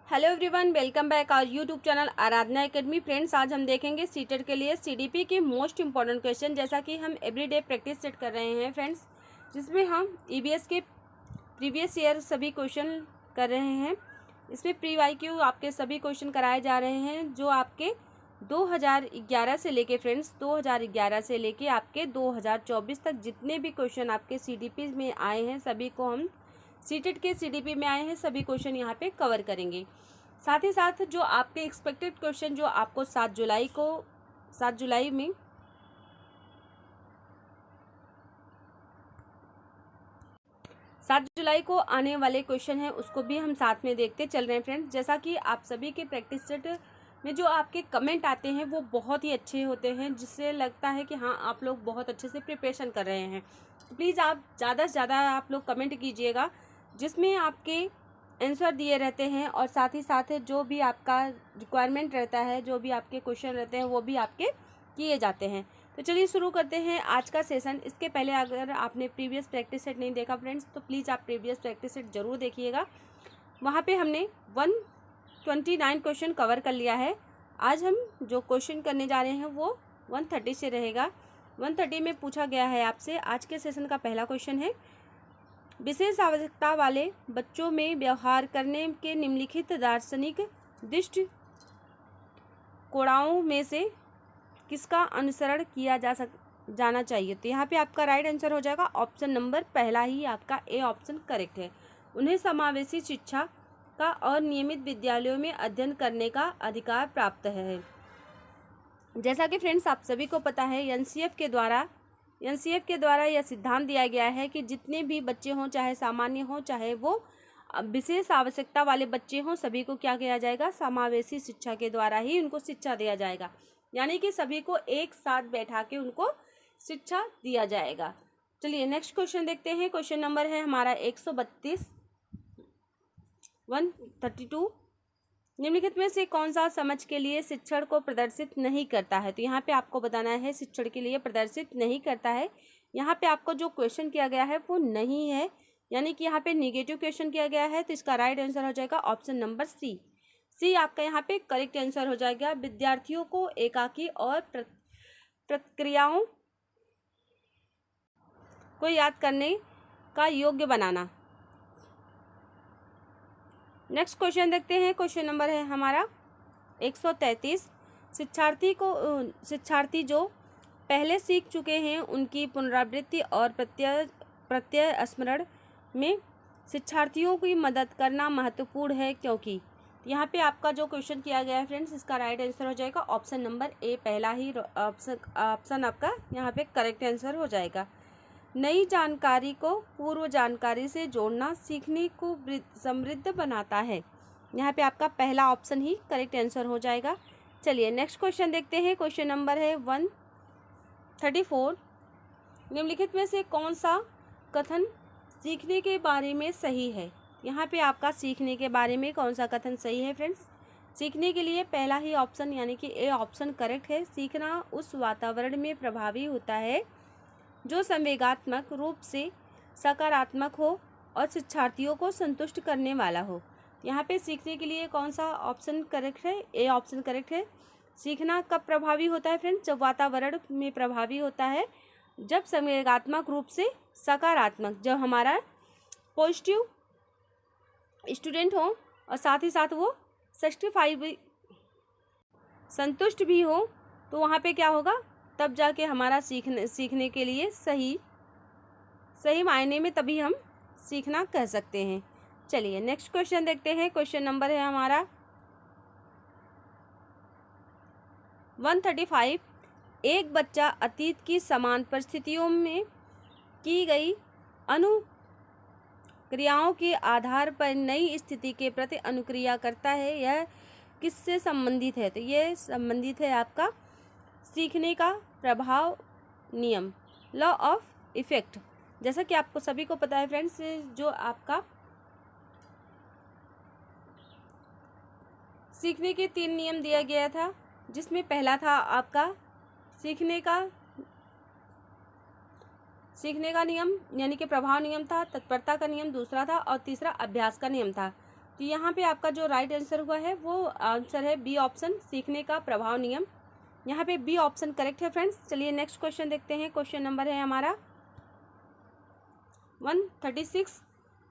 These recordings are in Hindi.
Hello everyone, welcome back our YouTube channel Aradhana academy. Friends, आज हम देखेंगे सीटेट के लिए सीडीपी के मोस्ट इंपॉर्टेंट क्वेश्चन, जैसा कि हम एवरीडे प्रैक्टिस सेट कर रहे हैं फ्रेंड्स, जिसमें हम ईबीएस के प्रीवियस ईयर सभी क्वेश्चन कर रहे हैं। इसमें प्री वाईक्यू आपके सभी क्वेश्चन कराए जा रहे हैं जो आपके 2011 से लेके फ्रेंड्स 2011 से लेके आपके 2024 तक जितने भी क्वेश्चन आपके सीडीपी में आए हैं सभी को हम सीटेट के सीडीपी में आए हैं सभी क्वेश्चन यहाँ पे कवर करेंगे। साथ ही साथ जो आपके एक्सपेक्टेड क्वेश्चन जो आपको 7 जुलाई को आने वाले क्वेश्चन हैं उसको भी हम साथ में देखते चल रहे हैं फ्रेंड्स। जैसा कि आप सभी के प्रैक्टिस सेट में जो आपके कमेंट आते हैं वो बहुत ही अच्छे होते हैं, जिससे लगता है कि हाँ आप लोग बहुत अच्छे से प्रिपरेशन कर रहे हैं। तो प्लीज़ आप ज़्यादा से ज़्यादा आप लोग कमेंट कीजिएगा जिसमें आपके आंसर दिए रहते हैं, और साथ ही साथ जो भी आपका रिक्वायरमेंट रहता है, जो भी आपके क्वेश्चन रहते हैं वो भी आपके किए जाते हैं। तो चलिए शुरू करते हैं आज का सेशन। इसके पहले अगर आपने प्रीवियस प्रैक्टिस सेट नहीं देखा फ्रेंड्स तो प्लीज़ आप प्रीवियस प्रैक्टिस सेट ज़रूर देखिएगा। वहाँ पे हमने 129 क्वेश्चन कवर कर लिया है। आज हम जो क्वेश्चन करने जा रहे हैं वो 130 से रहेगा। 130 में पूछा गया है आपसे, आज के सेशन का पहला क्वेश्चन है, विशेष आवश्यकता वाले बच्चों में व्यवहार करने के निम्नलिखित दार्शनिक दृष्टिकोणों में से किसका अनुसरण किया जाना चाहिए। तो यहाँ पे आपका राइट आंसर हो जाएगा ऑप्शन नंबर पहला ही, आपका ए ऑप्शन करेक्ट है। उन्हें समावेशी शिक्षा का और नियमित विद्यालयों में अध्ययन करने का अधिकार प्राप्त है। जैसा कि फ्रेंड्स आप सभी को पता है एनसीएफ के द्वारा यह सिद्धांत दिया गया है कि जितने भी बच्चे हों, चाहे सामान्य हों चाहे वो विशेष आवश्यकता वाले बच्चे हों, सभी को क्या किया जाएगा, समावेशी शिक्षा के द्वारा ही उनको शिक्षा दिया जाएगा। यानी कि सभी को एक साथ बैठा के उनको शिक्षा दिया जाएगा। चलिए नेक्स्ट क्वेश्चन देखते हैं। क्वेश्चन नंबर है हमारा 132। निम्नलिखित में से कौन सा समझ के लिए शिक्षण को प्रदर्शित नहीं करता है। तो यहाँ पे आपको बताना है शिक्षण के लिए प्रदर्शित नहीं करता है। यहाँ पे आपको जो क्वेश्चन किया गया है वो नहीं है, यानी कि यहाँ पे निगेटिव क्वेश्चन किया गया है। तो इसका राइट आंसर हो जाएगा ऑप्शन नंबर सी आपका यहाँ पे करेक्ट आंसर हो जाएगा। विद्यार्थियों को एकाकी और प्रक्रियाओं को याद करने का योग्य बनाना। नेक्स्ट क्वेश्चन देखते हैं। क्वेश्चन नंबर है हमारा 133। शिक्षार्थी जो पहले सीख चुके हैं उनकी पुनरावृत्ति और प्रत्यय स्मरण में शिक्षार्थियों की मदद करना महत्वपूर्ण है, क्योंकि यहाँ पे आपका जो क्वेश्चन किया गया है फ्रेंड्स इसका राइट आंसर हो जाएगा ऑप्शन नंबर ए पहला ही ऑप्शन आपका यहाँ पे करेक्ट आंसर हो जाएगा। नई जानकारी को पूर्व जानकारी से जोड़ना सीखने को समृद्ध बनाता है। यहाँ पे आपका पहला ऑप्शन ही करेक्ट आंसर हो जाएगा। चलिए नेक्स्ट क्वेश्चन देखते हैं। क्वेश्चन नंबर है 134। निम्नलिखित में से कौन सा कथन सीखने के बारे में सही है। यहाँ पे आपका सीखने के बारे में कौन सा कथन सही है फ्रेंड्स। सीखने के लिए पहला ही ऑप्शन यानी कि ए ऑप्शन करेक्ट है। सीखना उस वातावरण में प्रभावी होता है जो संवेगात्मक रूप से सकारात्मक हो और शिक्षार्थियों को संतुष्ट करने वाला हो। यहाँ पे सीखने के लिए कौन सा ऑप्शन करेक्ट है, ए ऑप्शन करेक्ट है। सीखना कब प्रभावी होता है फ्रेंड्स, जब वातावरण में प्रभावी होता है, जब संवेगात्मक रूप से सकारात्मक, जब हमारा पॉजिटिव स्टूडेंट हो और साथ ही साथ वो सेटिस्फाइड भी, संतुष्ट भी हो, तो वहाँ पे क्या होगा, तब जाके हमारा सीखने के लिए सही मायने में तभी हम सीखना कह सकते हैं। चलिए नेक्स्ट क्वेश्चन देखते हैं। क्वेश्चन नंबर है हमारा 135। एक बच्चा अतीत की समान परिस्थितियों में की गई अनुक्रियाओं के आधार पर नई स्थिति के प्रति अनुक्रिया करता है। यह किससे संबंधित है। तो ये संबंधित है आपका सीखने का प्रभाव नियम, लॉ ऑफ इफेक्ट। जैसा कि आपको सभी को पता है फ्रेंड्स, जो आपका सीखने के 3 नियम दिया गया था, जिसमें पहला था आपका सीखने का नियम यानी कि प्रभाव नियम था, तत्परता का नियम दूसरा था और तीसरा अभ्यास का नियम था। तो यहाँ पे आपका जो राइट आंसर हुआ है वो आंसर है बी ऑप्शन, सीखने का प्रभाव नियम। यहाँ पे बी ऑप्शन करेक्ट है फ्रेंड्स। चलिए नेक्स्ट क्वेश्चन देखते हैं। क्वेश्चन नंबर है हमारा 136।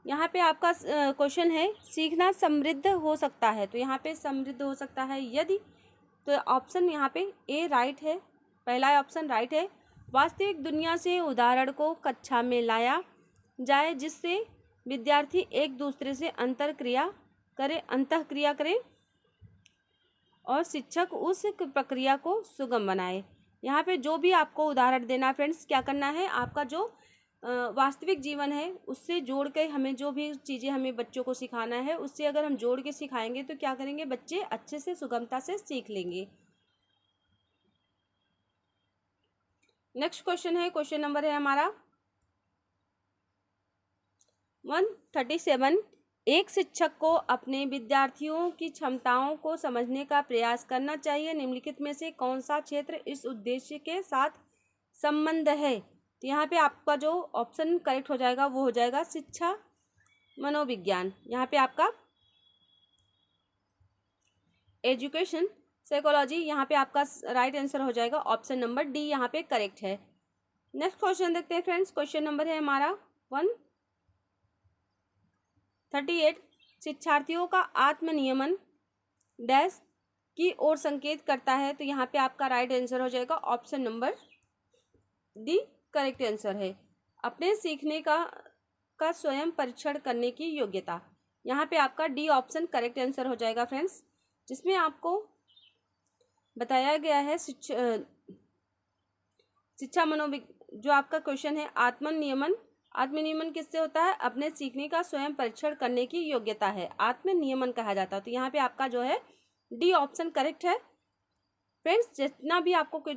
यहाँ पे आपका क्वेश्चन है सीखना समृद्ध हो सकता है। तो यहाँ पे समृद्ध हो सकता है यदि, तो ऑप्शन यहाँ पे ए राइट है, पहला ऑप्शन राइट है। वास्तविक दुनिया से उदाहरण को कक्षा में लाया जाए जिससे विद्यार्थी एक दूसरे से अंतःक्रिया करें और शिक्षक उस प्रक्रिया को सुगम बनाए। यहाँ पे जो भी आपको उदाहरण देना फ्रेंड्स, क्या करना है, आपका जो वास्तविक जीवन है उससे जोड़ के हमें जो भी चीज़ें हमें बच्चों को सिखाना है उससे अगर हम जोड़ के सिखाएंगे तो क्या करेंगे, बच्चे अच्छे से सुगमता से सीख लेंगे। नेक्स्ट क्वेश्चन है, क्वेश्चन नंबर है हमारा 137। एक शिक्षक को अपने विद्यार्थियों की क्षमताओं को समझने का प्रयास करना चाहिए। निम्नलिखित में से कौन सा क्षेत्र इस उद्देश्य के साथ संबंध है। तो यहाँ पे आपका जो ऑप्शन करेक्ट हो जाएगा वो हो जाएगा शिक्षा मनोविज्ञान। यहाँ पे आपका एजुकेशन साइकोलॉजी, यहाँ पे आपका राइट आंसर हो जाएगा ऑप्शन नंबर डी, यहाँ पे करेक्ट है। नेक्स्ट क्वेश्चन देखते हैं फ्रेंड्स। क्वेश्चन नंबर है हमारा 138। शिक्षार्थियों का आत्मनियमन डैश की ओर संकेत करता है। तो यहाँ पे आपका राइट आंसर हो जाएगा option number D, correct answer है। अपने सीखने का स्वयं परीक्षण करने की योग्यता, यहाँ पे आपका डी ऑप्शन करेक्ट आंसर हो जाएगा फ्रेंड्स, जिसमें आपको बताया गया है शिक्षा जो आपका क्वेश्चन है आत्मनियमन किससे होता है, अपने सीखने का स्वयं परीक्षण करने की योग्यता है, आत्मनियमन कहा जाता है। तो यहाँ पे आपका जो है डी ऑप्शन करेक्ट है फ्रेंड्स।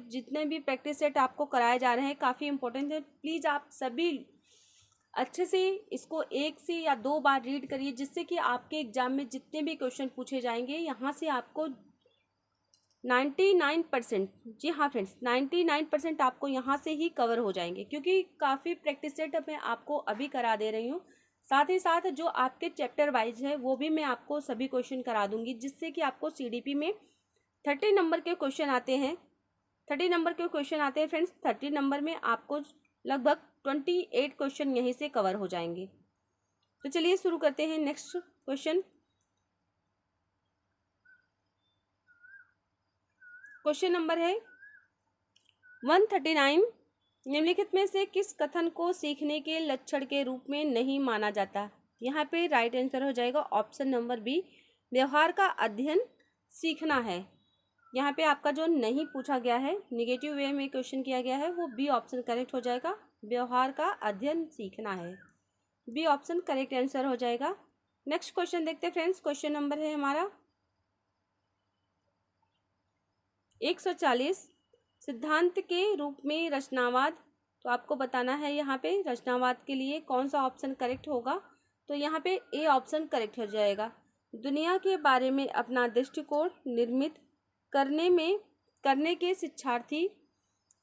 जितने भी प्रैक्टिस सेट आपको कराए जा रहे हैं काफ़ी इंपॉर्टेंट है। प्लीज़ आप सभी अच्छे से इसको 1 से या 2 बार रीड करिए, जिससे कि आपके एग्जाम में जितने भी क्वेश्चन पूछे जाएंगे यहाँ से आपको 99%, जी हाँ फ्रेंड्स, 99% आपको यहाँ से ही कवर हो जाएंगे, क्योंकि काफ़ी प्रैक्टिस सेट मैं आपको अभी करा दे रही हूँ। साथ ही साथ जो आपके चैप्टर वाइज है वो भी मैं आपको सभी क्वेश्चन करा दूंगी, जिससे कि आपको CDP में 30 नंबर के क्वेश्चन आते हैं। 30 नंबर के क्वेश्चन आते हैं फ्रेंड्स। 30 नंबर में आपको लगभग 28 क्वेश्चन यहीं से कवर हो जाएंगे। तो चलिए शुरू करते हैं नेक्स्ट क्वेश्चन। क्वेश्चन नंबर है 139। निम्नलिखित में से किस कथन को सीखने के लक्षण के रूप में नहीं माना जाता। यहाँ पे राइट आंसर हो जाएगा ऑप्शन नंबर बी, व्यवहार का अध्ययन सीखना है। यहाँ पे आपका जो नहीं पूछा गया है, निगेटिव वे में क्वेश्चन किया गया है, वो बी ऑप्शन करेक्ट हो जाएगा, व्यवहार का अध्ययन सीखना है, बी ऑप्शन करेक्ट आंसर हो जाएगा। नेक्स्ट क्वेश्चन देखते हैं फ्रेंड्स। क्वेश्चन नंबर है हमारा 140। सिद्धांत के रूप में रचनावाद, तो आपको बताना है यहाँ पे रचनावाद के लिए कौन सा ऑप्शन करेक्ट होगा। तो यहाँ पे ए ऑप्शन करेक्ट हो जाएगा। दुनिया के बारे में अपना दृष्टिकोण निर्मित करने के शिक्षार्थी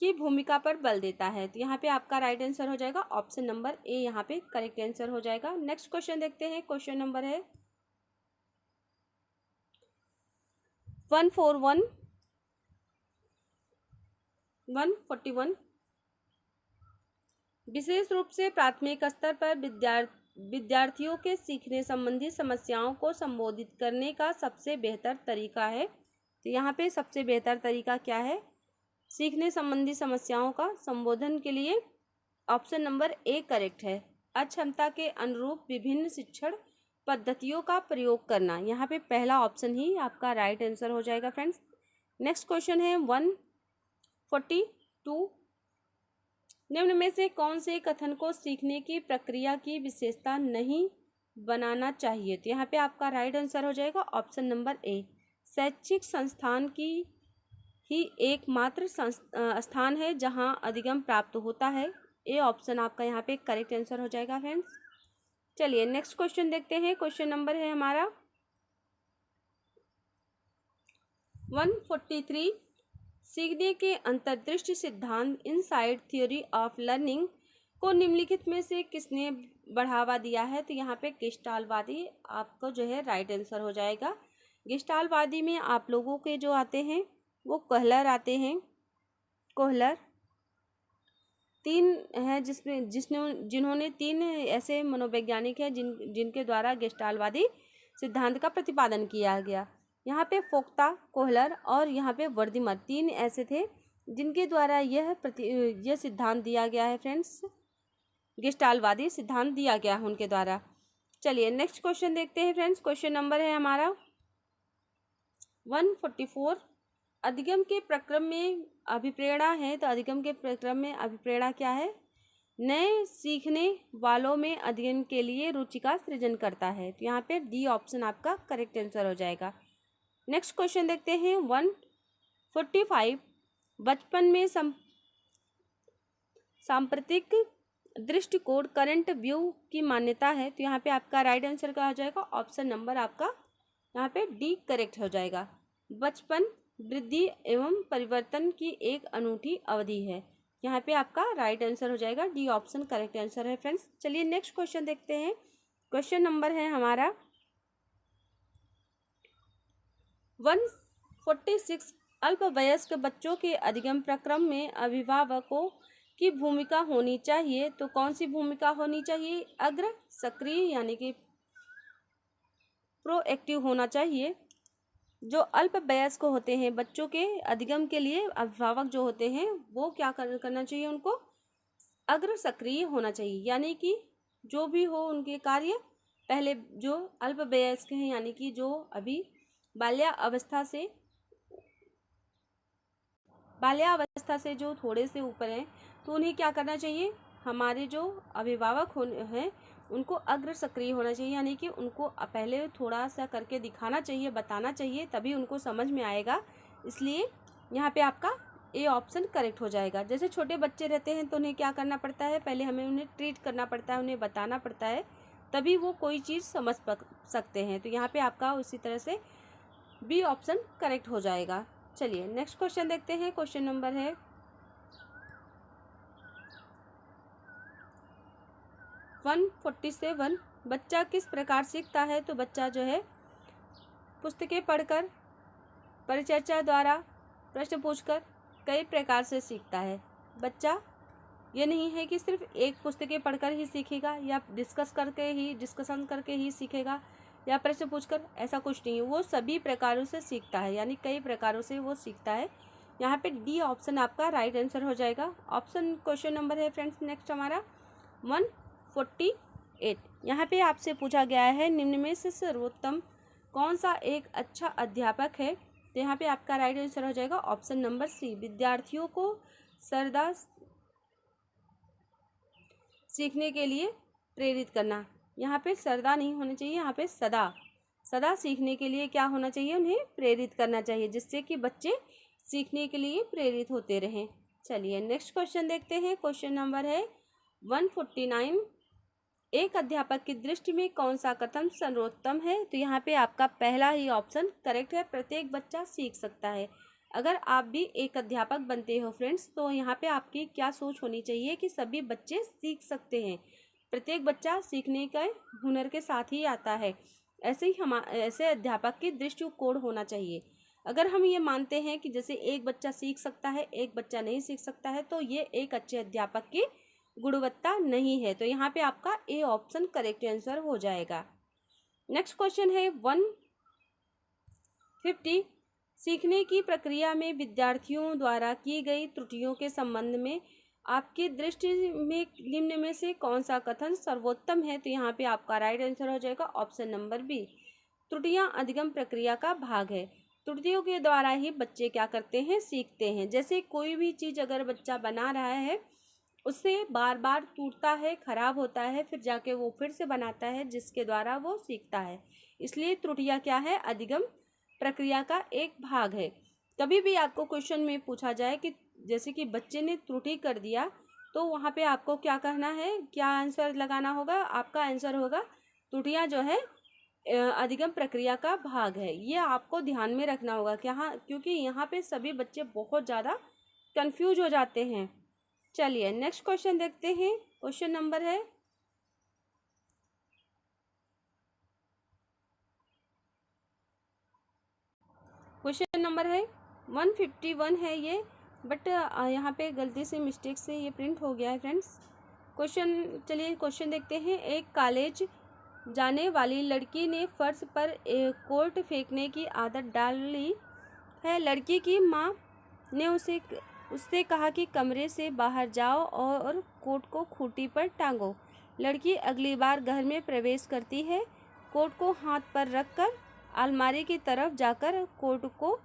की भूमिका पर बल देता है। तो यहाँ पे आपका राइट आंसर हो जाएगा ऑप्शन नंबर ए, यहाँ पे करेक्ट आंसर हो जाएगा। नेक्स्ट क्वेश्चन देखते हैं। क्वेश्चन नंबर है 141। विशेष रूप से प्राथमिक स्तर पर विद्यार्थियों के सीखने संबंधी समस्याओं को संबोधित करने का सबसे बेहतर तरीका है। तो यहाँ पे सबसे बेहतर तरीका क्या है, सीखने संबंधी समस्याओं का संबोधन के लिए ऑप्शन नंबर ए करेक्ट है। अक्षमता के अनुरूप विभिन्न शिक्षण पद्धतियों का प्रयोग करना, यहाँ पे पहला ऑप्शन ही आपका राइट आंसर हो जाएगा फ्रेंड्स। नेक्स्ट क्वेश्चन है 142। निम्न में से कौन से कथन को सीखने की प्रक्रिया की विशेषता नहीं बनाना चाहिए। तो यहाँ पे आपका राइट आंसर हो जाएगा ऑप्शन नंबर ए, शैक्षिक संस्थान की ही एकमात्र स्थान है जहाँ अधिगम प्राप्त होता है। ए ऑप्शन आपका यहाँ पे करेक्ट आंसर हो जाएगा फ्रेंड्स। चलिए नेक्स्ट क्वेश्चन देखते हैं। क्वेश्चन नंबर है हमारा 143। सीखने के अंतर्दृष्टि सिद्धांत इनसाइड थ्योरी ऑफ लर्निंग को निम्नलिखित में से किसने बढ़ावा दिया है, तो यहाँ पे गेस्टाल्टवादी आपको जो है राइट आंसर हो जाएगा। गेस्टाल्टवादी में आप लोगों के जो आते हैं वो कोहलर आते हैं। कोहलर तीन है जिन्होंने तीन ऐसे मनोवैज्ञानिक हैं जिनके द्वारा गेस्टाल्टवादी सिद्धांत का प्रतिपादन किया गया। यहाँ पे फोक्ता, कोहलर और यहाँ पे वर्दीमर तीन ऐसे थे जिनके द्वारा यह सिद्धांत दिया गया है फ्रेंड्स, गेस्टाल्टवादी सिद्धांत दिया गया है उनके द्वारा। चलिए नेक्स्ट क्वेश्चन देखते हैं फ्रेंड्स। क्वेश्चन नंबर है हमारा 144। अधिगम के प्रक्रम में अभिप्रेरणा है, तो अधिगम के प्रक्रम में अभिप्रेरणा क्या है? नए सीखने वालों में अधिगम के लिए रुचि का सृजन करता है। तो यहाँ पे डी ऑप्शन आपका करेक्ट आंसर हो जाएगा। नेक्स्ट क्वेश्चन देखते हैं 145। बचपन में सांप्रतिक दृष्टिकोण करंट व्यू की मान्यता है, तो यहाँ पे आपका राइट आंसर क्या हो जाएगा? ऑप्शन नंबर आपका यहाँ पे डी करेक्ट हो जाएगा। बचपन वृद्धि एवं परिवर्तन की एक अनूठी अवधि है, यहाँ पे आपका राइट आंसर हो जाएगा। डी ऑप्शन करेक्ट आंसर है फ्रेंड्स। चलिए नेक्स्ट क्वेश्चन देखते हैं। क्वेश्चन नंबर है हमारा 146। अल्पवयस्क बच्चों के अधिगम प्रक्रम में अभिभावकों की भूमिका होनी चाहिए, तो कौन सी भूमिका होनी चाहिए? अग्र सक्रिय यानी कि प्रोएक्टिव होना चाहिए। जो अल्पवयस्क होते हैं बच्चों के अधिगम के लिए अभिभावक जो होते हैं वो क्या करना चाहिए? उनको अग्र सक्रिय होना चाहिए, यानी कि जो भी हो उनके कार्य पहले जो अल्पवयस्क हैं यानी कि जो अभी बाल्यावस्था से जो थोड़े से ऊपर हैं, तो उन्हें क्या करना चाहिए? हमारे जो अभिभावक हैं उनको अग्र सक्रिय होना चाहिए, यानी कि उनको पहले थोड़ा सा करके दिखाना चाहिए, बताना चाहिए, तभी उनको समझ में आएगा। इसलिए यहाँ पे आपका ए ऑप्शन करेक्ट हो जाएगा। जैसे छोटे बच्चे रहते हैं तो उन्हें क्या करना पड़ता है? पहले हमें उन्हें ट्रीट करना पड़ता है, उन्हें बताना पड़ता है, तभी वो कोई चीज़ समझ सकते हैं। तो यहाँ पे आपका उसी तरह से बी ऑप्शन करेक्ट हो जाएगा। चलिए नेक्स्ट क्वेश्चन देखते हैं। क्वेश्चन नंबर है 147। बच्चा किस प्रकार सीखता है? तो बच्चा जो है पुस्तकें पढ़कर, परिचर्चा द्वारा, प्रश्न पूछकर कई प्रकार से सीखता है। बच्चा ये नहीं है कि सिर्फ एक पुस्तकें पढ़कर ही सीखेगा या डिस्कशन करके ही सीखेगा या प्रश्न पूछकर, ऐसा कुछ नहीं है। वो सभी प्रकारों से सीखता है, यानी कई प्रकारों से वो सीखता है। यहाँ पे डी ऑप्शन आपका राइट आंसर हो जाएगा। ऑप्शन क्वेश्चन नंबर है फ्रेंड्स नेक्स्ट हमारा 148। यहाँ पे आपसे पूछा गया है निम्न में से सर्वोत्तम कौन सा एक अच्छा अध्यापक है? तो यहाँ पे आपका राइट आंसर हो जाएगा ऑप्शन नंबर सी, विद्यार्थियों को सदा सीखने के लिए प्रेरित करना। यहाँ पे सदा नहीं होना चाहिए, यहाँ पे सदा सीखने के लिए क्या होना चाहिए? उन्हें प्रेरित करना चाहिए, जिससे कि बच्चे सीखने के लिए प्रेरित होते रहें। चलिए नेक्स्ट क्वेश्चन देखते हैं। क्वेश्चन नंबर है 149। एक अध्यापक की दृष्टि में कौन सा कथन सर्वोत्तम है? तो यहाँ पे आपका पहला ही ऑप्शन करेक्ट है, प्रत्येक बच्चा सीख सकता है। अगर आप भी एक अध्यापक बनते हो फ्रेंड्स, तो यहाँ पे आपकी क्या सोच होनी चाहिए कि सभी बच्चे सीख सकते हैं, प्रत्येक बच्चा सीखने के हुनर के साथ ही आता है। ऐसे ही ऐसे अध्यापक की दृष्टिकोण होना चाहिए। अगर हम ये मानते हैं कि जैसे एक बच्चा सीख सकता है, एक बच्चा नहीं सीख सकता है, तो ये एक अच्छे अध्यापक की गुणवत्ता नहीं है। तो यहाँ पे आपका ए ऑप्शन करेक्ट आंसर हो जाएगा। नेक्स्ट क्वेश्चन है 150। सीखने की प्रक्रिया में विद्यार्थियों द्वारा की गई त्रुटियों के संबंध में आपकी दृष्टि में निम्न में से कौन सा कथन सर्वोत्तम है? तो यहाँ पे आपका राइट आंसर हो जाएगा ऑप्शन नंबर बी, त्रुटियां अधिगम प्रक्रिया का भाग है। त्रुटियों के द्वारा ही बच्चे क्या करते हैं? सीखते हैं। जैसे कोई भी चीज़ अगर बच्चा बना रहा है, उससे बार बार टूटता है, खराब होता है, फिर जाके वो फिर से बनाता है, जिसके द्वारा वो सीखता है। इसलिए त्रुटियां क्या है? अधिगम प्रक्रिया का एक भाग है। कभी भी आपको क्वेश्चन में पूछा जाए कि जैसे कि बच्चे ने त्रुटि कर दिया, तो वहाँ पे आपको क्या करना है, क्या आंसर लगाना होगा? आपका आंसर होगा त्रुटियां जो है अधिगम प्रक्रिया का भाग है। ये आपको ध्यान में रखना होगा कि हाँ, क्योंकि यहाँ पे सभी बच्चे बहुत ज़्यादा कंफ्यूज हो जाते हैं। चलिए नेक्स्ट क्वेश्चन देखते हैं। क्वेश्चन नंबर है नंबर है 151 है ये, बट यहाँ पे गलती से मिस्टेक से ये प्रिंट हो गया है फ्रेंड्स। चलिए क्वेश्चन देखते हैं। एक कॉलेज जाने वाली लड़की ने फर्श पर एक कोट फेंकने की आदत डाली है। लड़की की माँ ने उससे कहा कि कमरे से बाहर जाओ और कोट को खूंटी पर टांगो। लड़की अगली बार घर में प्रवेश करती है, कोट को हाथ पर रखकर अलमारी की तरफ जाकर कोट को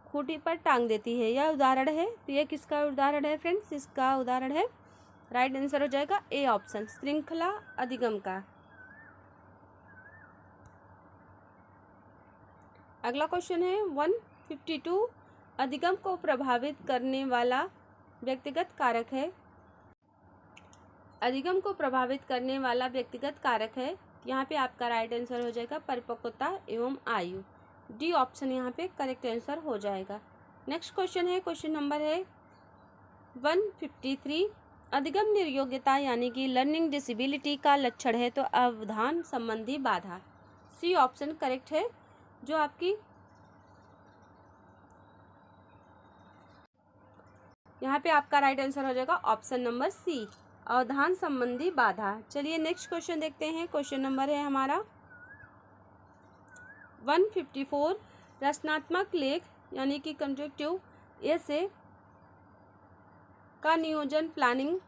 खूंटी पर टांग देती है। यह उदाहरण है, तो यह किसका उदाहरण है फ्रेंड्स? इसका उदाहरण है, राइट आंसर हो जाएगा ए ऑप्शन, श्रृंखला अधिगम का। अगला क्वेश्चन है 152, अधिगम को प्रभावित करने वाला व्यक्तिगत कारक है। अधिगम को प्रभावित करने वाला व्यक्तिगत कारक है, यहाँ पे आपका राइट आंसर हो जाएगा परिपक्वता एवं आयु, डी ऑप्शन यहाँ पे करेक्ट आंसर हो जाएगा। नेक्स्ट क्वेश्चन है, क्वेश्चन नंबर है 153, अधिगम निर्योग्यता यानी कि लर्निंग डिसेबिलिटी का लक्षण है, तो अवधान संबंधी बाधा, सी ऑप्शन करेक्ट है। जो आपकी यहाँ पे आपका राइट आंसर हो जाएगा ऑप्शन नंबर सी, अवधान संबंधी बाधा। चलिए नेक्स्ट क्वेश्चन देखते हैं। क्वेश्चन नंबर है हमारा 154, रचनात्मक लेख यानी कि कंस्ट्रक्टिव ऐसे का नियोजन प्लानिंग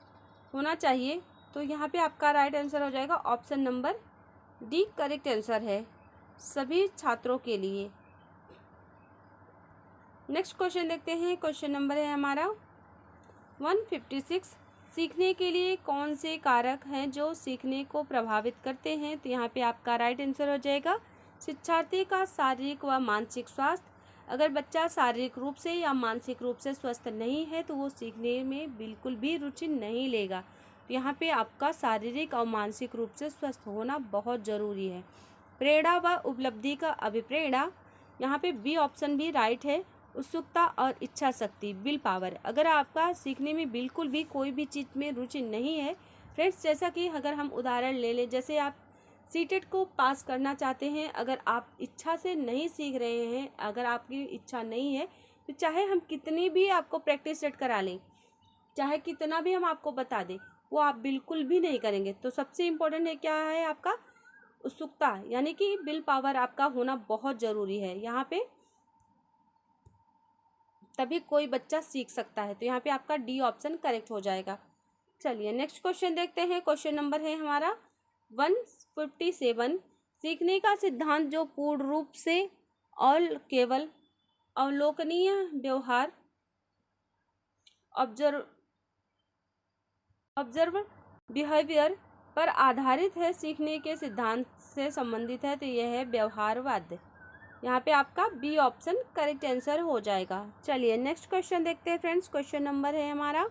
होना चाहिए, तो यहाँ पे आपका राइट आंसर हो जाएगा option number D correct answer है सभी छात्रों के लिए। नेक्स्ट क्वेश्चन देखते हैं। क्वेश्चन नंबर है हमारा 156, सीखने के लिए कौन से कारक हैं जो सीखने को प्रभावित करते हैं, तो यहाँ पे आपका राइट आंसर हो जाएगा शिक्षार्थी का शारीरिक व मानसिक स्वास्थ्य। अगर बच्चा शारीरिक रूप से या मानसिक रूप से स्वस्थ नहीं है तो वो सीखने में बिल्कुल भी रुचि नहीं लेगा, तो यहाँ पे आपका शारीरिक और मानसिक रूप से स्वस्थ होना बहुत ज़रूरी है। प्रेरणा व उपलब्धि का अभिप्रेरणा, यहाँ पे बी ऑप्शन भी राइट है। उत्सुकता और इच्छा शक्ति, विल पावर, अगर आपका सीखने में बिल्कुल भी कोई भी चीज़ में रुचि नहीं है फ्रेंड्स, जैसा कि अगर हम उदाहरण ले लें, जैसे आप सीटेट को पास करना चाहते हैं, अगर आप इच्छा से नहीं सीख रहे हैं, अगर आपकी इच्छा नहीं है, तो चाहे हम कितनी भी आपको प्रैक्टिस सेट करा लें, चाहे कितना भी हम आपको बता दें, वो आप बिल्कुल भी नहीं करेंगे। तो सबसे इम्पोर्टेंट है क्या है आपका उत्सुकता, यानी कि विल पावर आपका होना बहुत ज़रूरी है यहाँ पे, तभी कोई बच्चा सीख सकता है। तो यहाँ पे आपका डी ऑप्शन करेक्ट हो जाएगा। चलिए नेक्स्ट क्वेश्चन देखते हैं। क्वेश्चन नंबर है हमारा 157, सीखने का सिद्धांत जो पूर्ण रूप से और केवल अवलोकनीय व्यवहार ऑब्जर्व बिहेवियर पर आधारित है, सीखने के सिद्धांत से संबंधित है, तो यह है व्यवहारवाद। यहाँ पे आपका बी ऑप्शन करेक्ट आंसर हो जाएगा। चलिए नेक्स्ट क्वेश्चन देखते हैं फ्रेंड्स। क्वेश्चन नंबर है हमारा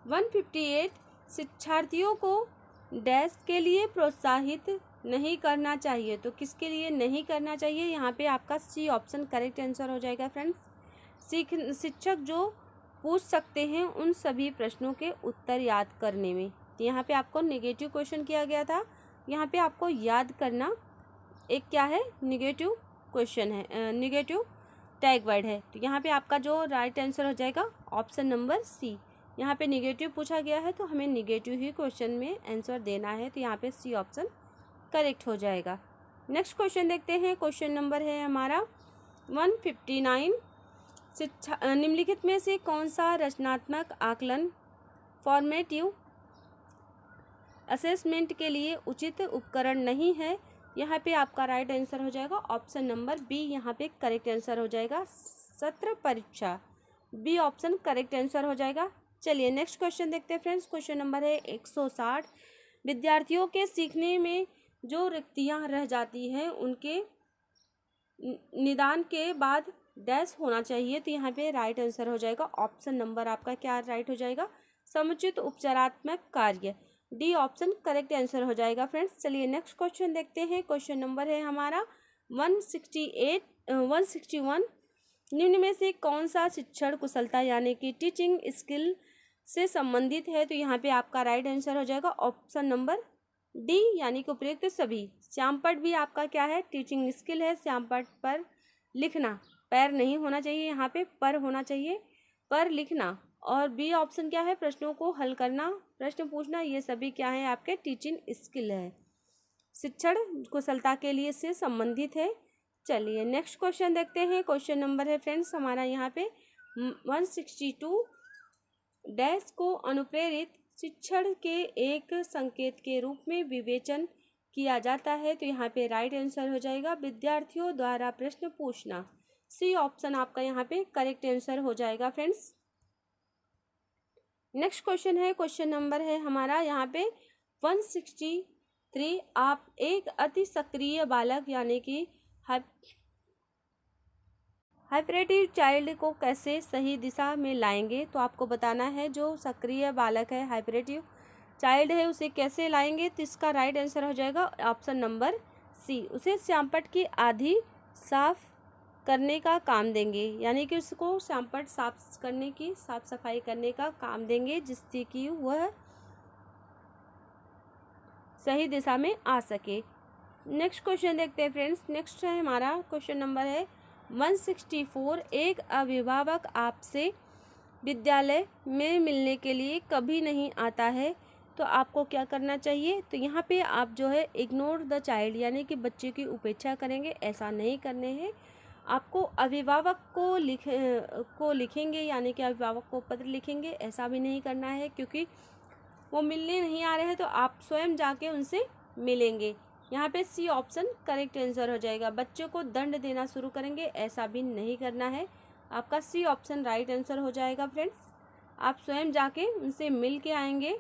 158, शिक्षार्थियों को डैश के लिए प्रोत्साहित नहीं करना चाहिए, तो किसके लिए नहीं करना चाहिए, यहाँ पे आपका सी ऑप्शन करेक्ट आंसर हो जाएगा फ्रेंड्स। शिक्षक जो पूछ सकते हैं उन सभी प्रश्नों के उत्तर याद करने में, तो यहाँ पे आपको नेगेटिव क्वेश्चन किया गया था, यहाँ पे आपको याद करना एक क्या है निगेटिव क्वेश्चन है, निगेटिव टैग वर्ड है, तो यहाँ पे आपका जो राइट आंसर हो जाएगा ऑप्शन नंबर सी। यहाँ पे निगेटिव पूछा गया है तो हमें निगेटिव ही क्वेश्चन में आंसर देना है, तो यहाँ पे सी ऑप्शन करेक्ट हो जाएगा। नेक्स्ट क्वेश्चन देखते हैं। क्वेश्चन नंबर है हमारा 159, शिक्षा निम्नलिखित में से कौन सा रचनात्मक आकलन फॉर्मेटिव असेसमेंट के लिए उचित उपकरण नहीं है, यहाँ पे आपका राइट आंसर हो जाएगा ऑप्शन नंबर बी, यहाँ पे करेक्ट आंसर हो जाएगा सत्र परीक्षा, बी ऑप्शन करेक्ट आंसर हो जाएगा। चलिए नेक्स्ट क्वेश्चन देखते हैं फ्रेंड्स। क्वेश्चन नंबर है 160, विद्यार्थियों के सीखने में जो रिक्तियाँ रह जाती हैं उनके निदान के बाद डैश होना चाहिए, तो यहाँ पे राइट आंसर हो जाएगा ऑप्शन नंबर आपका क्या राइट हो जाएगा समुचित उपचारात्मक कार्य, डी ऑप्शन करेक्ट आंसर हो जाएगा फ्रेंड्स। चलिए नेक्स्ट क्वेश्चन देखते हैं। क्वेश्चन नंबर है हमारा 161, निम्न में से कौन सा शिक्षण कुशलता यानी कि टीचिंग स्किल से संबंधित है, तो यहाँ पे आपका राइट आंसर हो जाएगा ऑप्शन नंबर डी यानी कि उपयुक्त सभी। श्यामपट्ट भी आपका क्या है, टीचिंग स्किल है। श्यामपट्ट पर लिखना, पैर नहीं होना चाहिए, यहाँ पे पर होना चाहिए, पर लिखना। और बी ऑप्शन क्या है, प्रश्नों को हल करना, प्रश्न पूछना, ये सभी क्या है आपके टीचिंग स्किल है, शिक्षण कुशलता के लिए से संबंधित है। चलिए नेक्स्ट क्वेश्चन देखते हैं। क्वेश्चन नंबर है फ्रेंड्स हमारा यहाँ पे 162 डैश को अनुप्रेरित शिक्षण के एक संकेत के रूप में विवेचन किया जाता है। तो यहाँ पे राइट आंसर हो जाएगा विद्यार्थियों द्वारा प्रश्न पूछना। सी ऑप्शन आपका यहाँ पे करेक्ट आंसर हो जाएगा फ्रेंड्स। नेक्स्ट क्वेश्चन है, क्वेश्चन नंबर है हमारा यहाँ पे 163। आप एक अति सक्रिय बालक यानी कि हाइपरेटिव चाइल्ड को कैसे सही दिशा में लाएंगे। तो आपको बताना है जो सक्रिय बालक है, हाइपरेटिव चाइल्ड है, उसे कैसे लाएंगे। तो इसका राइट आंसर हो जाएगा ऑप्शन नंबर सी, उसे श्यामपट्ट की आधी साफ करने का काम देंगे, यानी कि उसको श्यामपट्ट साफ करने की, साफ सफाई करने का काम देंगे जिससे कि वह सही दिशा में आ सके। नेक्स्ट क्वेश्चन देखते हैं फ्रेंड्स। नेक्स्ट है हमारा क्वेश्चन नंबर है 164। एक अभिभावक आपसे विद्यालय में मिलने के लिए कभी नहीं आता है, तो आपको क्या करना चाहिए। तो यहाँ पे आप जो है इग्नोर द चाइल्ड यानी कि बच्चे की उपेक्षा करेंगे, ऐसा नहीं करने हैं। आपको अभिभावक को लिखेंगे यानी कि अभिभावक को पत्र लिखेंगे, ऐसा भी नहीं करना है क्योंकि वो मिलने नहीं आ रहे हैं, तो आप स्वयं जाके उनसे मिलेंगे। यहाँ पे सी ऑप्शन करेक्ट आंसर हो जाएगा। बच्चों को दंड देना शुरू करेंगे, ऐसा भी नहीं करना है। आपका सी ऑप्शन राइट आंसर हो जाएगा फ्रेंड्स। आप स्वयं जाके उनसे मिल के आएंगे।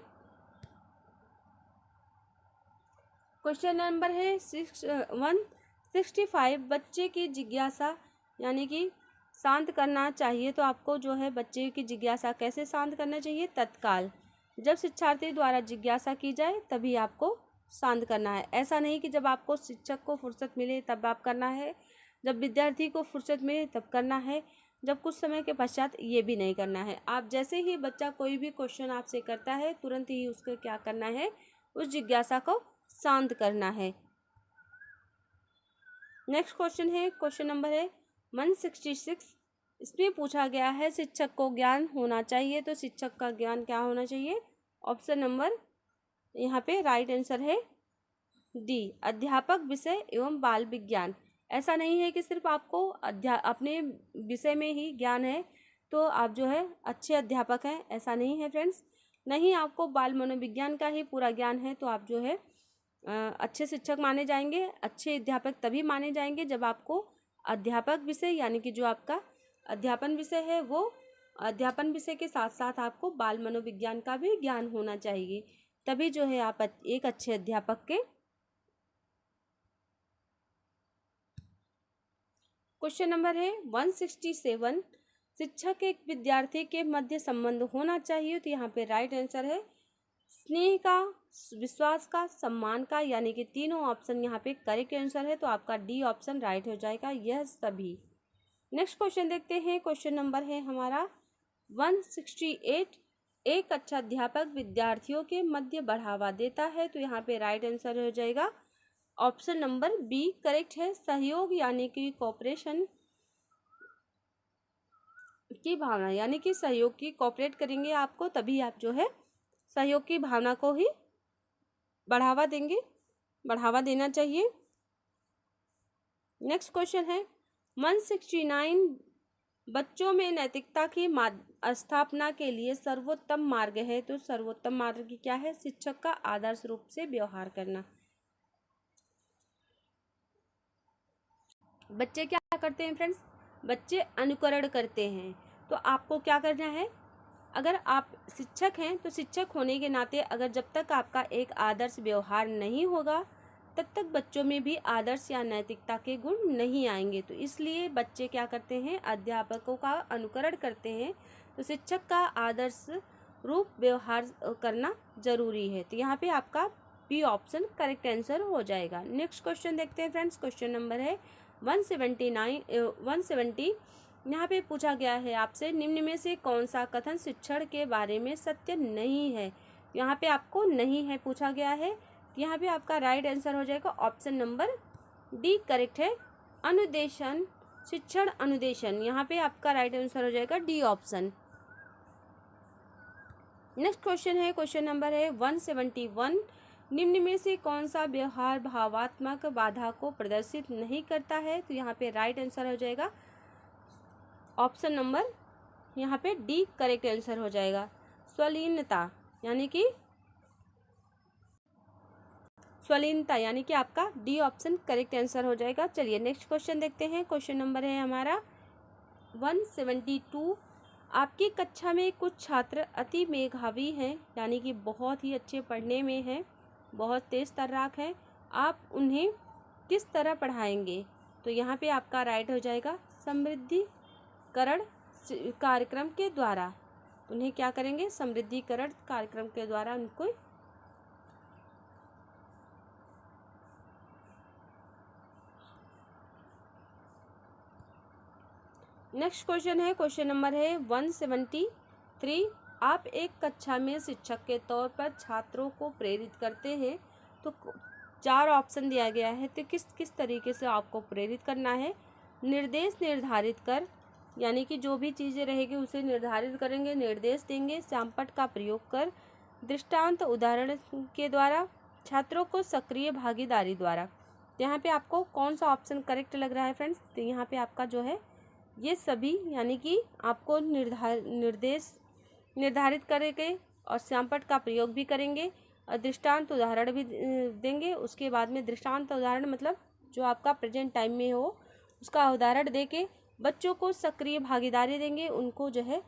क्वेश्चन नंबर है 165। बच्चे की जिज्ञासा यानी कि शांत करना चाहिए। तो आपको जो है बच्चे की जिज्ञासा कैसे शांत करना चाहिए, तत्काल जब शिक्षार्थी द्वारा जिज्ञासा की जाए तभी आपको शांत करना है। ऐसा नहीं कि जब आपको शिक्षक को फुर्सत मिले तब आप करना है, जब विद्यार्थी को फुर्सत मिले तब करना है, जब कुछ समय के पश्चात ये भी नहीं करना है। आप जैसे ही बच्चा कोई भी क्वेश्चन आपसे करता है तुरंत ही उसको क्या करना है, उस जिज्ञासा को शांत करना है। नेक्स्ट क्वेश्चन है, क्वेश्चन नंबर है 166। इसमें पूछा गया है शिक्षक को ज्ञान होना चाहिए। तो शिक्षक का ज्ञान क्या होना चाहिए, ऑप्शन नंबर यहाँ पे राइट आंसर है डी, अध्यापक विषय एवं बाल विज्ञान। ऐसा नहीं है कि सिर्फ आपको अपने विषय में ही ज्ञान है तो आप जो है अच्छे अध्यापक हैं, ऐसा नहीं है फ्रेंड्स। नहीं, आपको बाल मनोविज्ञान का ही पूरा ज्ञान है तो आप जो है अच्छे शिक्षक माने जाएंगे। अच्छे अध्यापक तभी माने जाएंगे जब आपको अध्यापक विषय यानी कि जो आपका अध्यापन विषय है वो अध्यापन विषय के साथ साथ आपको बाल मनोविज्ञान का भी ज्ञान होना चाहिए, तभी जो है आप एक अच्छे अध्यापक के। क्वेश्चन नंबर है 167। शिक्षक एक विद्यार्थी के मध्य संबंध होना चाहिए। तो यहाँ पे राइट आंसर है स्नेह का, विश्वास का, सम्मान का, यानी कि तीनों ऑप्शन यहाँ पे करेक्ट आंसर है। तो आपका डी ऑप्शन राइट हो जाएगा, यह सभी। नेक्स्ट क्वेश्चन देखते हैं। क्वेश्चन नंबर है हमारा 168। एक अच्छा अध्यापक विद्यार्थियों के मध्य बढ़ावा देता है। तो यहाँ पे राइट आंसर हो जाएगा ऑप्शन नंबर बी करेक्ट है, सहयोग यानी कि कोऑपरेशन की भावना, यानी कि सहयोग की कोऑपरेट करेंगे आपको तभी आप जो है सहयोग की भावना को ही बढ़ावा देंगे, बढ़ावा देना चाहिए। नेक्स्ट क्वेश्चन है 169। बच्चों में नैतिकता की स्थापना के लिए सर्वोत्तम मार्ग है। तो सर्वोत्तम मार्ग क्या है, शिक्षक का आदर्श रूप से व्यवहार करना। बच्चे क्या करते हैं फ्रेंड्स, बच्चे अनुकरण करते हैं। तो आपको क्या करना है, अगर आप शिक्षक हैं तो शिक्षक होने के नाते अगर जब तक आपका एक आदर्श व्यवहार नहीं होगा तब तक बच्चों में भी आदर्श या नैतिकता के गुण नहीं आएंगे। तो इसलिए बच्चे क्या करते हैं, अध्यापकों का अनुकरण करते हैं। तो शिक्षक का आदर्श रूप व्यवहार करना जरूरी है। तो यहाँ पे आपका बी ऑप्शन करेक्ट आंसर हो जाएगा। नेक्स्ट क्वेश्चन देखते हैं फ्रेंड्स। क्वेश्चन नंबर है 170। यहाँ पे पूछा गया है आपसे निम्न में से कौन सा कथन शिक्षण के बारे में सत्य नहीं है। यहाँ पे आपको नहीं है पूछा गया है, यहाँ पे आपका राइट आंसर हो जाएगा ऑप्शन नंबर डी करेक्ट है। अनुदेशन, शिक्षण अनुदेशन, यहाँ पे आपका राइट आंसर हो जाएगा डी ऑप्शन। नेक्स्ट क्वेश्चन है, क्वेश्चन नंबर है 171। निम्न में से कौन सा व्यवहार भावात्मक बाधा को प्रदर्शित नहीं करता है? तो यहाँ पे राइट आंसर हो जाएगा ऑप्शन नंबर यहाँ पे डी करेक्ट आंसर हो जाएगा। स्वलीनता यानी कि आपका डी ऑप्शन करेक्ट आंसर हो जाएगा। चलिए नेक्स्ट क्वेश्चन देखते हैं। क्वेश्चन नंबर है हमारा 172। आपकी कक्षा में कुछ छात्र अति मेधावी हैं, यानी कि बहुत ही अच्छे पढ़ने में हैं, बहुत तेज तर्राक हैं। आप उन्हें किस तरह पढ़ाएंगे? तो यहाँ पे आपका राइट हो जाएगा समृद्धिकरण कार्यक्रम के द्वारा। उन्हें क्या करेंगे? समृद्धिकरण कार्यक्रम के द्वारा उनको नेक्स्ट क्वेश्चन है, क्वेश्चन नंबर है 173। आप एक कक्षा में शिक्षक के तौर पर छात्रों को प्रेरित करते हैं, तो 4 ऑप्शन दिया गया है, तो किस किस तरीके से आपको प्रेरित करना है? निर्देश निर्धारित कर, यानी कि जो भी चीज़ें रहेगी उसे निर्धारित करेंगे, निर्देश देंगे। श्यामपट्ट का प्रयोग कर, दृष्टांत उदाहरण के द्वारा, छात्रों को सक्रिय भागीदारी द्वारा। यहाँ पे आपको कौन सा ऑप्शन करेक्ट लग रहा है फ्रेंड्स? तो यहाँ पे आपका जो है ये सभी, यानी कि आपको निर्देश निर्धारित करेंगे और श्यामपट्ट का प्रयोग भी करेंगे और दृष्टांत उदाहरण भी देंगे। उसके बाद में दृष्टांत उदाहरण मतलब जो आपका प्रेजेंट टाइम में हो उसका उदाहरण देके बच्चों को सक्रिय भागीदारी देंगे, उनको जो है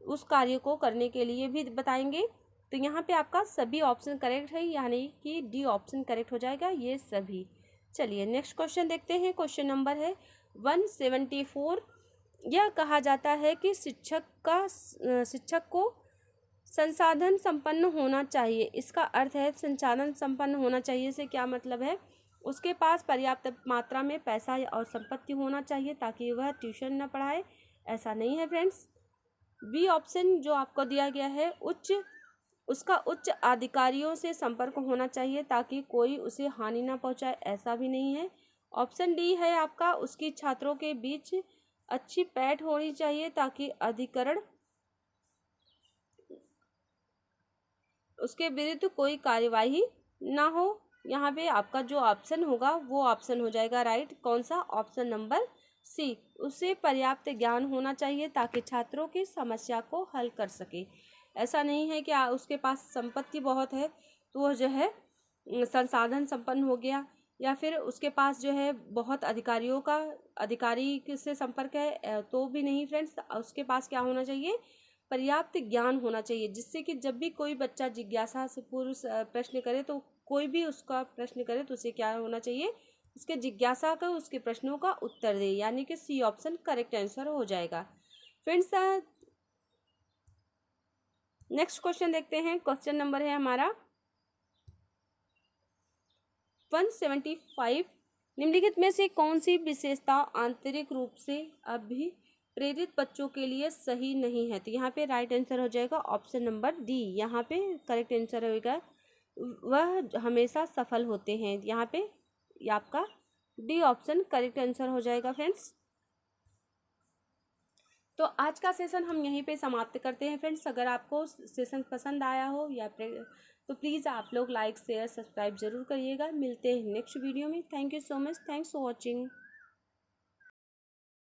उस कार्य को करने के लिए भी बताएंगे। तो यहाँ पे आपका सभी ऑप्शन करेक्ट है, यानी कि डी ऑप्शन करेक्ट हो जाएगा ये सभी। चलिए नेक्स्ट क्वेश्चन देखते हैं। क्वेश्चन नंबर है 174। यह कहा जाता है कि शिक्षक को संसाधन संपन्न होना चाहिए। इसका अर्थ है संसाधन संपन्न होना चाहिए से क्या मतलब है? उसके पास पर्याप्त मात्रा में पैसा और संपत्ति होना चाहिए ताकि वह ट्यूशन न पढ़ाए। ऐसा नहीं है फ्रेंड्स। बी ऑप्शन जो आपको दिया गया है, उसका उच्च अधिकारियों से संपर्क होना चाहिए ताकि कोई उसे हानि ना पहुंचाए। ऐसा भी नहीं है। ऑप्शन डी है आपका, उसकी छात्रों के बीच अच्छी पैठ होनी चाहिए ताकि अधिकरण उसके विरुद्ध कोई कार्यवाही ना हो। यहाँ पे आपका जो ऑप्शन होगा वो ऑप्शन हो जाएगा राइट। कौन सा? Option number C. उसे पर्याप्त ज्ञान होना चाहिए ताकि छात्रों की समस्या को हल कर सके। ऐसा नहीं है कि उसके पास संपत्ति बहुत है तो वह जो है संसाधन संपन्न हो गया, या फिर उसके पास जो है बहुत अधिकारी से संपर्क है, तो भी नहीं फ्रेंड्स। उसके पास क्या होना चाहिए? पर्याप्त ज्ञान होना चाहिए, जिससे कि जब भी कोई बच्चा जिज्ञासा से पूर्व प्रश्न करे तो कोई भी उसका प्रश्न करे तो उसे क्या होना चाहिए? उसके जिज्ञासा का, उसके प्रश्नों का उत्तर दे, यानी कि सी ऑप्शन करेक्ट आंसर हो जाएगा फ्रेंड्स। नेक्स्ट क्वेश्चन देखते हैं। क्वेश्चन नंबर है हमारा 175। निम्नलिखित में से कौन सी विशेषता आंतरिक रूप से अभिप्रेरित बच्चों के लिए सही नहीं है? तो यहाँ पे राइट आंसर हो जाएगा ऑप्शन नंबर डी। यहाँ पे करेक्ट आंसर होगा वह हमेशा सफल होते हैं। यहाँ पे आपका डी ऑप्शन करेक्ट आंसर हो जाएगा फ्रेंड्स। तो आज का सेशन हम यहीं पे समाप्त करते हैं फ्रेंड्स। अगर आपको सेशन पसंद आया हो या तो प्लीज़ आप लोग लाइक शेयर सब्सक्राइब ज़रूर करिएगा। मिलते हैं नेक्स्ट वीडियो में। Thank you so much. Thanks for watching.